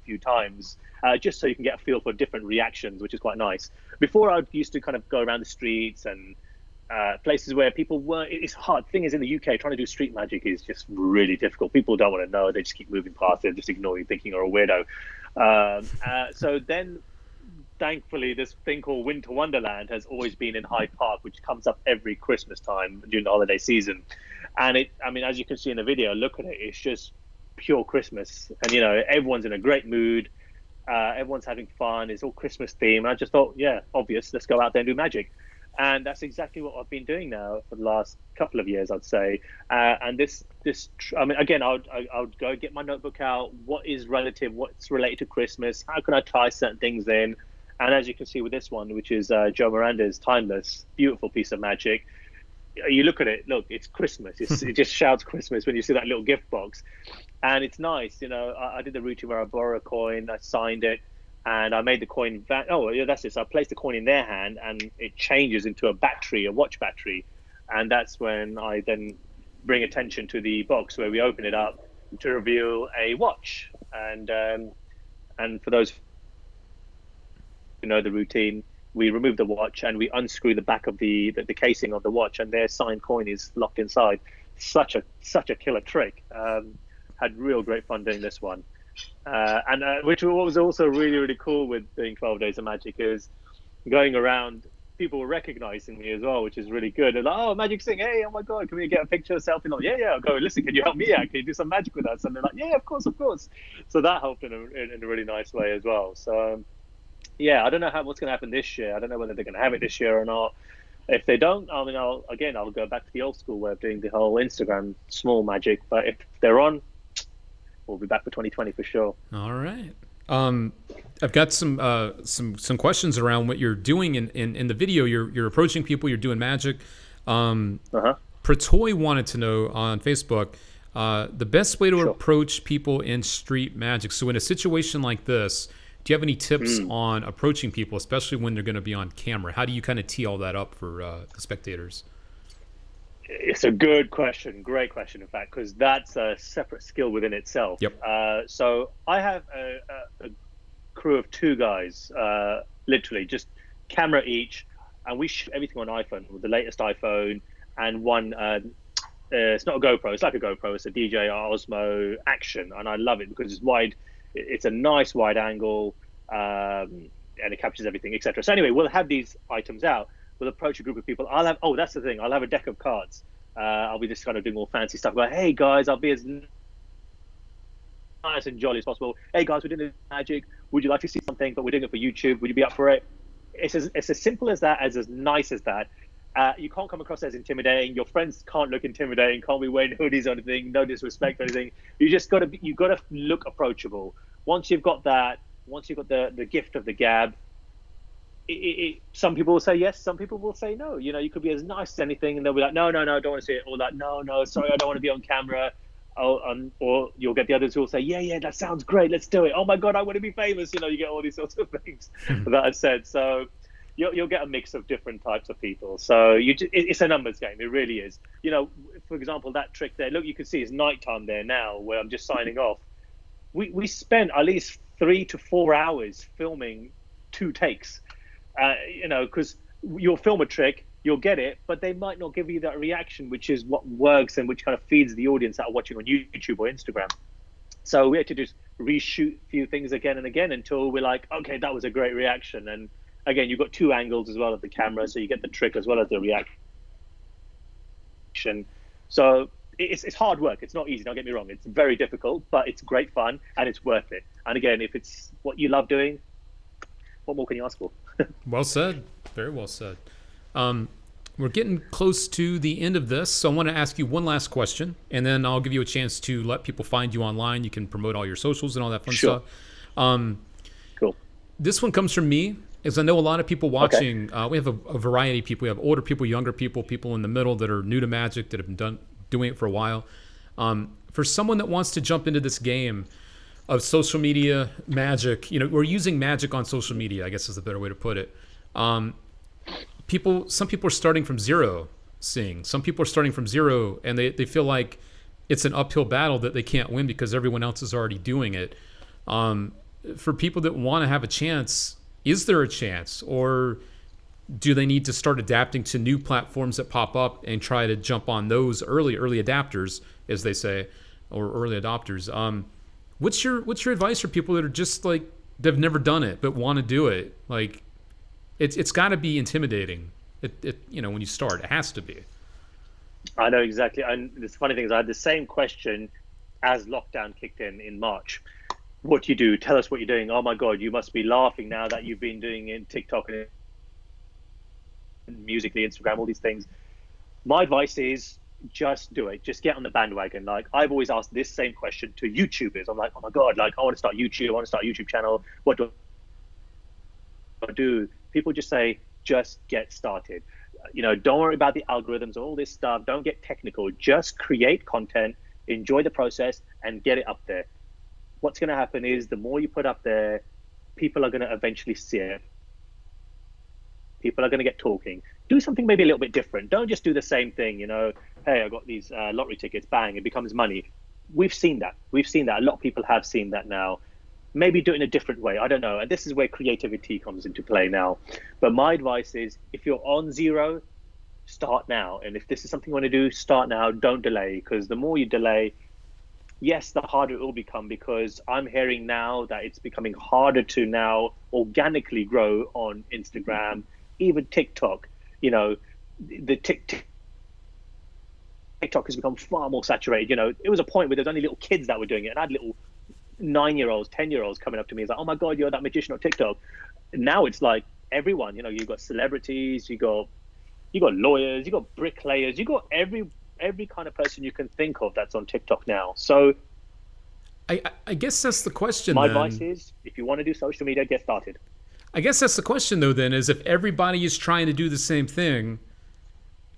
few times, just so you can get a feel for different reactions, which is quite nice. Before, I used to kind of go around the streets and places where people weren't. It's hard. Thing is, in the UK, trying to do street magic is just really difficult. People don't want to know. They just keep moving past it, just ignore you, thinking you're a weirdo. So then, thankfully, this thing called Winter Wonderland has always been in Hyde Park, which comes up every Christmas time during the holiday season. And I mean, as you can see in the video, look at it. It's just pure Christmas, and everyone's in a great mood, everyone's having fun, it's all Christmas themed. And I just thought, yeah, obvious, let's go out there and do magic. And that's exactly what I've been doing now for the last couple of years, I'd say. And I mean, again, I would go get my notebook out, what is relative, what's related to Christmas, how can I tie certain things in. And as you can see with this one, which is Joe Miranda's Timeless, beautiful piece of magic, you look at it, look, it's Christmas. It just shouts Christmas when you see that little gift box. And it's nice, I did the routine where I borrow a coin, I signed it, and I made the coin, that's it. So I placed the coin in their hand, and it changes into a watch battery. And that's when I then bring attention to the box where we open it up to reveal a watch. And for those who know the routine, we remove the watch and we unscrew the back of the casing of the watch, and their signed coin is locked inside. Such a killer trick. Had real great fun doing this one. And what was also really, really cool with doing 12 Days of Magic is going around, people were recognizing me as well, which is really good. And like, oh, Magic Singh, hey, oh my God, can we get a picture, a selfie? Like, yeah, I'll go, listen, can you help me out? Can you do some magic with us? And they're like, yeah, of course. So that helped in a really nice way as well. So yeah, I don't know what's going to happen this year. I don't know whether they're going to have it this year or not. If they don't, I mean, I'll go back to the old school way of doing the whole Instagram small magic. But if they're on, we'll be back for 2020 for sure. All right. I've got some questions around what you're doing in the video. You're approaching people. You're doing magic. Pretoy wanted to know on Facebook the best way to approach people in street magic. So in a situation like this, do you have any tips on approaching people, especially when they're going to be on camera? How do you kind of tee all that up for the spectators? It's a good question. Great question, in fact, because that's a separate skill within itself. Yep. So I have a crew of 2 guys, literally just camera each, and we shoot everything on iPhone with the latest iPhone, and one, it's not a GoPro, it's like a GoPro, it's a DJI Osmo Action, and I love it because it's wide. It's a nice wide angle, and it captures everything, etc. So anyway, we'll have these items out. We'll approach a group of people. That's the thing. I'll have a deck of cards. I'll be just kind of doing all fancy stuff. Like, hey guys, I'll be as nice and jolly as possible. Hey guys, we're doing magic. Would you like to see something? But we're doing it for YouTube. Would you be up for it? It's as simple as that, as nice as that. You can't come across as intimidating. Your friends can't look intimidating. Can't be wearing hoodies or anything. No disrespect or anything. You just got to look approachable. Once you've got that, once you've got the gift of the gab, some people will say yes, some people will say no. You could be as nice as anything, and they'll be like, no, no, no, I don't want to see it. Or like, no, no, sorry, I don't want to be on camera. Oh, or you'll get the others who will say, yeah, yeah, that sounds great, let's do it. Oh my God, I want to be famous. You get all these sorts of things that I've said. So you'll get a mix of different types of people. So it's a numbers game. It really is. For example, that trick there. Look, you can see it's nighttime there now, where I'm just signing off. We spent at least 3 to 4 hours filming 2 takes. Because you'll film a trick, you'll get it, but they might not give you that reaction, which is what works and which kind of feeds the audience that are watching on YouTube or Instagram. So we had to just reshoot a few things again and again until we're like, okay, that was a great reaction. And again, you've got 2 angles as well of the camera, so you get the trick as well as the reaction. So it's hard work. It's not easy, don't get me wrong. It's very difficult, but it's great fun and it's worth it. And again, if it's what you love doing, what more can you ask for? Well said. Very well said. We're getting close to the end of this, so I want to ask you one last question, and then I'll give you a chance to let people find you online. You can promote all your socials and all that fun Sure. stuff. Cool. This one comes from me, as I know a lot of people watching. Okay. We have a variety of people. We have older people, younger people, people in the middle that are new to magic, that have been doing it for a while. For someone that wants to jump into this game of social media magic, we're using magic on social media, I guess is the better way to put it. Some people are starting from zero, Singh. Some people are starting from zero, and they feel like it's an uphill battle that they can't win because everyone else is already doing it. For people that want to have a chance, is there a chance, or do they need to start adapting to new platforms that pop up and try to jump on those early adapters, as they say, or early adopters? What's your advice for people that are just like, they've never done it but want to do it? Like, it's got to be intimidating. When you start, it has to be. I know exactly. And the funny thing is, I had the same question as lockdown kicked in March. What do you do? Tell us what you're doing. Oh my God, you must be laughing now that you've been doing it in TikTok and Musically, Instagram, all these things. My advice is just do it. Just get on the bandwagon. Like, I've always asked this same question to YouTubers. I'm like, oh my God, like, I want to start YouTube. I want to start a YouTube channel. What do I do? People just say, just get started. Don't worry about the algorithms or all this stuff. Don't get technical. Just create content, enjoy the process, and get it up there. What's going to happen is the more you put up there, people are going to eventually see it. People are going to get talking. Do something maybe a little bit different. Don't just do the same thing. Hey, I got these lottery tickets. Bang, it becomes money. We've seen that. A lot of people have seen that now. Maybe do it in a different way. I don't know. And this is where creativity comes into play now. But my advice is, if you're on zero, start now. And if this is something you want to do, start now. Don't delay, because the more you delay, yes, the harder it will become, because I'm hearing now that it's becoming harder to now organically grow on Instagram, even TikTok. The TikTok has become far more saturated. It was a point where there's only little kids that were doing it, and I had little 9-year-olds, 10-year-olds coming up to me. It's like, oh my God, you're that magician on TikTok. Now it's like everyone. You've got celebrities, you got lawyers, you got bricklayers, you got every kind of person you can think of that's on TikTok now. So I guess that's the question. My advice is, if you want to do social media, get started. I guess that's the question, though, then, is if everybody is trying to do the same thing,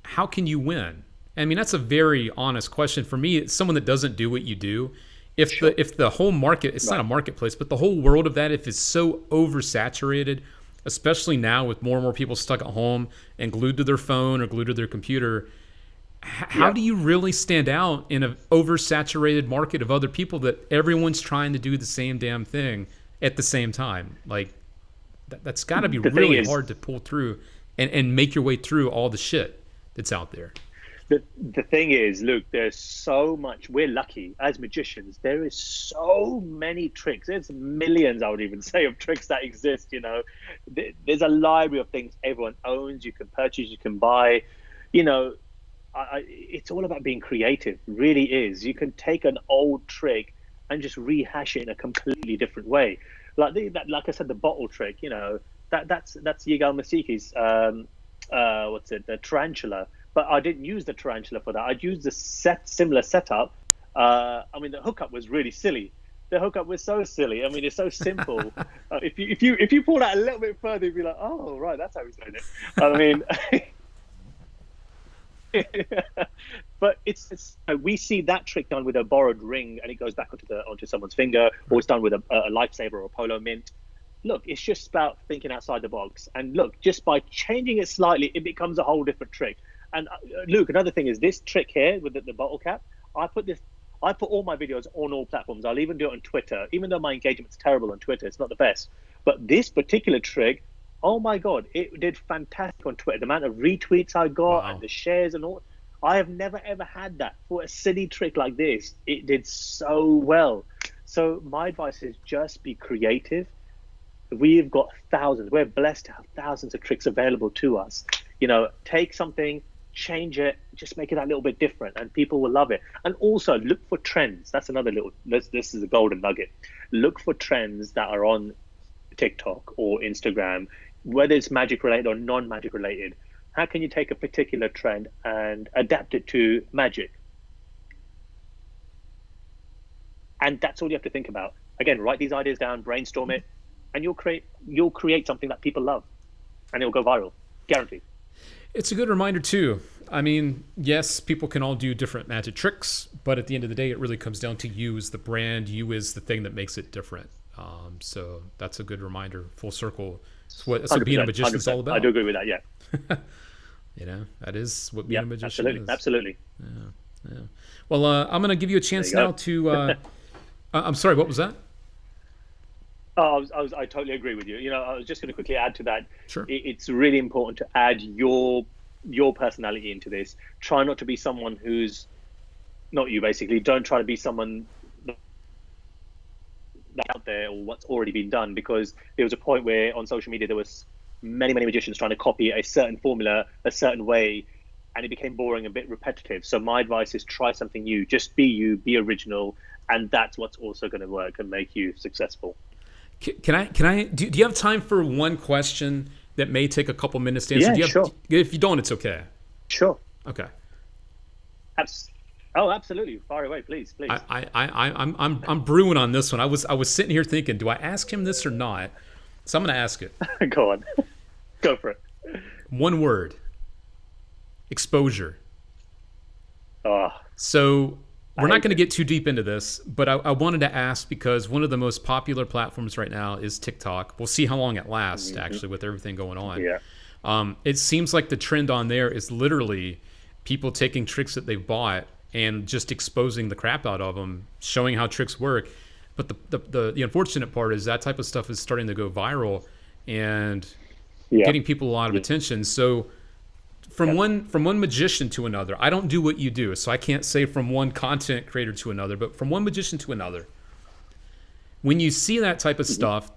how can you win? I mean, that's a very honest question. For me, it's someone that doesn't do what you do. If the whole market, it's not a marketplace, but the whole world of that, if it's so oversaturated, especially now with more and more people stuck at home and glued to their phone or glued to their computer, how do you really stand out in an oversaturated market of other people that everyone's trying to do the same damn thing at the same time? Like, that's got to be really hard to pull through and make your way through all the shit that's out there. The thing is, look, there's so much. We're lucky as magicians. There is so many tricks. There's millions, I would even say, of tricks that exist. There's a library of things everyone owns. You can purchase, you can buy. It's all about being creative. It really is. You can take an old trick and just rehash it in a completely different way. Like I said, the bottle trick. That's Yigal Masiki's. The tarantula. But I didn't use the tarantula for that. I'd used the similar setup. The hookup was really silly. the hookup was so silly. I mean, it's so simple. If you pull that a little bit further, you'd be like, oh right, that's how he's doing it. I mean, but it's we see that trick done with a borrowed ring, and it goes back onto someone's finger, or it's done with a lifesaver or a polo mint. Look, it's just about thinking outside the box. And look, just by changing it slightly, it becomes a whole different trick. And Luke, another thing is this trick here with the bottle cap. I put all my videos on all platforms. I'll even do it on Twitter, even though my engagement's terrible on Twitter. It's not the best. But this particular trick, oh my God, it did fantastic on Twitter. The amount of retweets I got and the shares and all. I have never, ever had that for a silly trick like this. It did so well. So my advice is just be creative. We've got thousands. We're blessed to have thousands of tricks available to us. Take something, change it, just make it that little bit different, and people will love it. And also look for trends. That's another this is a golden nugget. Look for trends that are on TikTok or Instagram, whether it's magic related or non-magic related. How can you take a particular trend and adapt it to magic? And that's all you have to think about. Again, write these ideas down, brainstorm it, and you'll create something that people love, and it'll go viral, guaranteed. It's a good reminder too. I mean, yes, people can all do different magic tricks, but at the end of the day, it really comes down to you as the brand, you as the thing that makes it different. So that's a good reminder. Full circle. That's what being a magician is all about. I do agree with that. Yeah. That is what being a magician is. Absolutely. Yeah. Well, I'm going to give you a chance now to. I'm sorry. What was that? Oh, I totally agree with you. I was just going to quickly add to that. Sure. It's really important to add your personality into this. Try not to be someone who's not you, basically. Don't try to be someone that's out there or what's already been done, because there was a point where on social media there was many magicians trying to copy a certain formula a certain way, and it became boring, a bit repetitive. So my advice is try something new. Just be you, be original, and that's what's also going to work and make you successful. Can I? Do you have time for one question that may take a couple minutes to answer? Yeah, sure. If you don't, it's okay. Sure. Okay. Absolutely. Fire away, please. I'm brewing on this one. I was sitting here thinking, do I ask him this or not? So I'm going to ask it. Go on. Go for it. One word. Exposure. Oh. So we're not going to get too deep into this, but I wanted to ask, because one of the most popular platforms right now is TikTok. We'll see how long it lasts, actually, with everything going on. Yeah. It seems like the trend on there is literally people taking tricks that they've bought and just exposing the crap out of them, showing how tricks work. But the unfortunate part is that type of stuff is starting to go viral and getting people a lot of attention. So from one magician to another, I don't do what you do, so I can't say from one content creator to another, but from one magician to another. When you see that type of stuff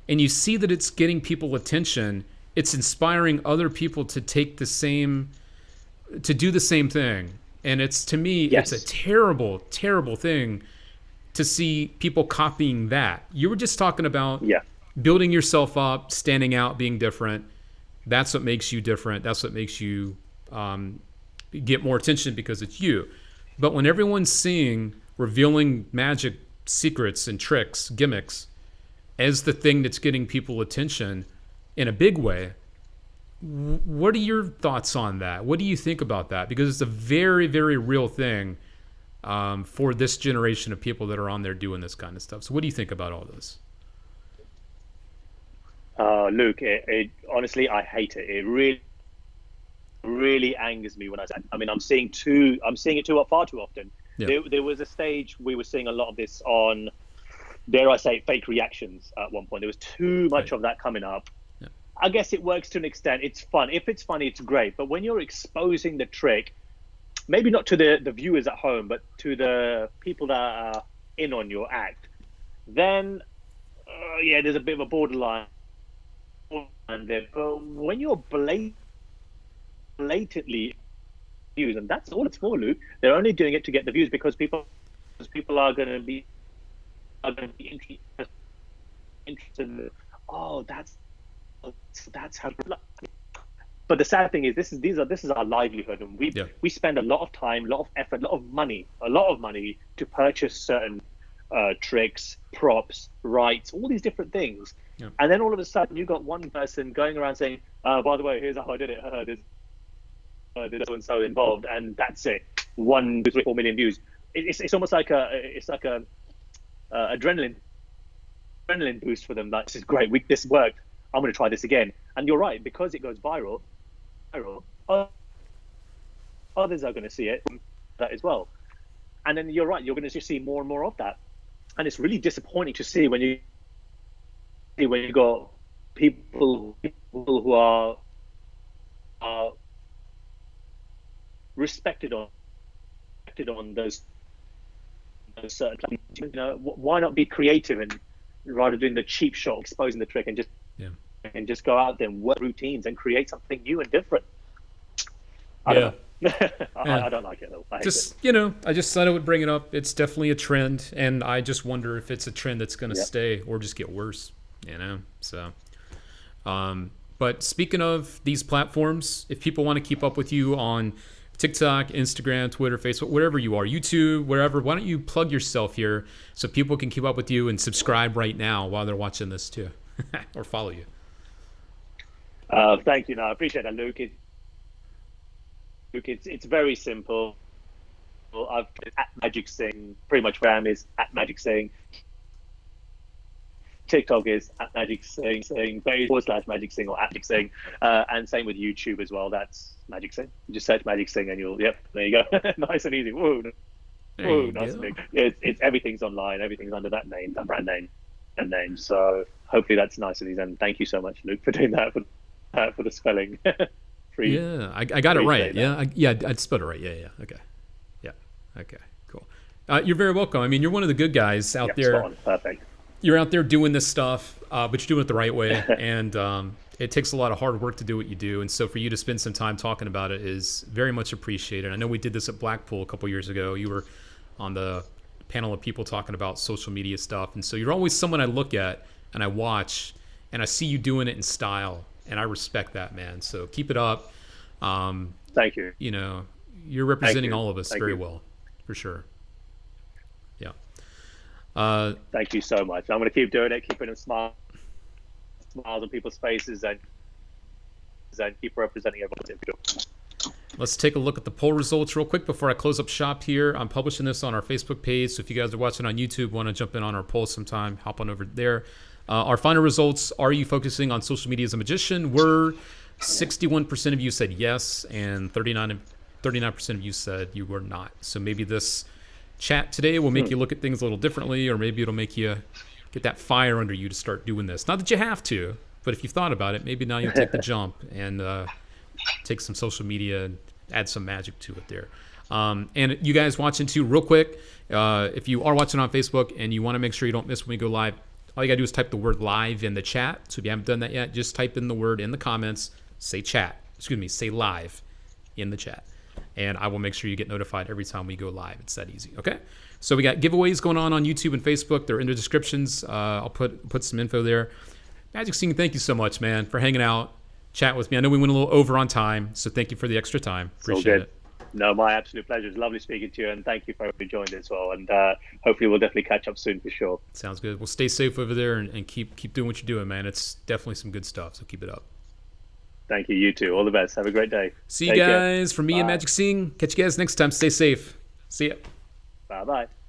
and you see that it's getting people attention, it's inspiring other people to do the same thing. And it's, to me, it's a terrible, terrible thing to see people copying that. You were just talking about building yourself up, standing out, being different. That's what makes you different. That's what makes you get more attention, because it's you. But when everyone's seeing revealing magic secrets and tricks, gimmicks, as the thing that's getting people attention in a big way, what are your thoughts on that? What do you think about that? Because it's a very, very real thing for this generation of people that are on there doing this kind of stuff. So what do you think about all this? Luke, honestly, I hate it. It really angers me when I say. I mean, I'm seeing it far too often. Yeah. There was a stage we were seeing a lot of this on, dare I say, fake reactions at one point. There was too much of that coming up. Yeah. I guess it works to an extent. It's fun. If it's funny, it's great. But when you're exposing the trick, maybe not to the viewers at home, but to the people that are in on your act, then there's a bit of a borderline. And but when you're blatantly views, and that's all it's for, Luke. They're only doing it to get the views, because people are going to be interested. Oh, that's how. But the sad thing is, this is our livelihood, and we spend a lot of time, a lot of effort, a lot of money to purchase certain tricks, props, rights, all these different things. Yeah. And then all of a sudden, you got one person going around saying, by the way, here's how I did it. There's so and so involved, and that's it. 1, 2, 3, 4 million views. It's almost like a adrenaline boost for them. Like, this is great. This worked. I'm going to try this again. And you're right, because it goes viral. Others are going to see it that as well. And then you're right. You're going to just see more and more of that. And it's really disappointing to see when you got people who are respected on those certain platforms. You know, why not be creative and rather doing the cheap shot, exposing the trick, and just go out there and work routines and create something new and different. I don't know. I don't like it though. I just thought I would bring it up. It's definitely a trend, and I just wonder if it's a trend that's going to stay or just get worse. So. But speaking of these platforms, if people want to keep up with you on TikTok, Instagram, Twitter, Facebook, wherever you are, YouTube, wherever, why don't you plug yourself here so people can keep up with you and subscribe right now while they're watching this too, or follow you. Thank you. No, I appreciate that, Luke. It's very simple. I've at Magic Singh. Pretty much where I am is at Magic Singh. TikTok is at Magic Singh, /Magic Singh or at Magic Singh, and same with YouTube as well. That's Magic Singh. You just search Magic Singh and there you go. Nice and easy. Woo, nice and big. It's everything's online. Everything's under that name, that brand name, and name. So hopefully that's nice and easy. And thank you so much, Luke, for doing that for the spelling. I got it right. I'd spelled it right. Okay, cool. You're very welcome. I mean, you're one of the good guys out there. Spot on. Perfect. You're out there doing this stuff, but you're doing it the right way, and it takes a lot of hard work to do what you do. And so for you to spend some time talking about it is very much appreciated. I know we did this at Blackpool a couple years ago. You were on the panel of people talking about social media stuff, and so you're always someone I look at and I watch, and I see you doing it in style, and I respect that, man. So keep it up. Thank you. You're representing all of us very well, for sure. Thank you so much. I'm going to keep doing it, keep putting smiles on people's faces, and keep representing everyone. Let's take a look at the poll results real quick before I close up shop here. I'm publishing this on our Facebook page, so if you guys are watching on YouTube, want to jump in on our poll sometime, hop on over there. Our final results: are you focusing on social media as a magician? 61% of you said yes, and 39% of you said you were not. So maybe this chat today will make you look at things a little differently, or maybe it'll make you get that fire under you to start doing this. Not that you have to, but if you've thought about it, maybe now you'll take the jump and take some social media and add some magic to it there. And you guys watching too, real quick, if you are watching on Facebook and you want to make sure you don't miss when we go live, all you gotta do is type the word live in the chat. So if you haven't done that yet, just type in the word in the comments, say live in the chat. And I will make sure you get notified every time we go live. It's that easy, okay? So we got giveaways going on YouTube and Facebook. They're in the descriptions. I'll put some info there. Magic Singh, thank you so much, man, for hanging out, chat with me. I know we went a little over on time, so thank you for the extra time. Appreciate it. No, my absolute pleasure. It's lovely speaking to you, and thank you for joining as well. And hopefully we'll definitely catch up soon for sure. Sounds good. Well, stay safe over there and keep doing what you're doing, man. It's definitely some good stuff, so keep it up. Thank you. You too. All the best. Have a great day. See you guys. From me and Magic Singh. Catch you guys next time. Stay safe. See ya. Bye-bye.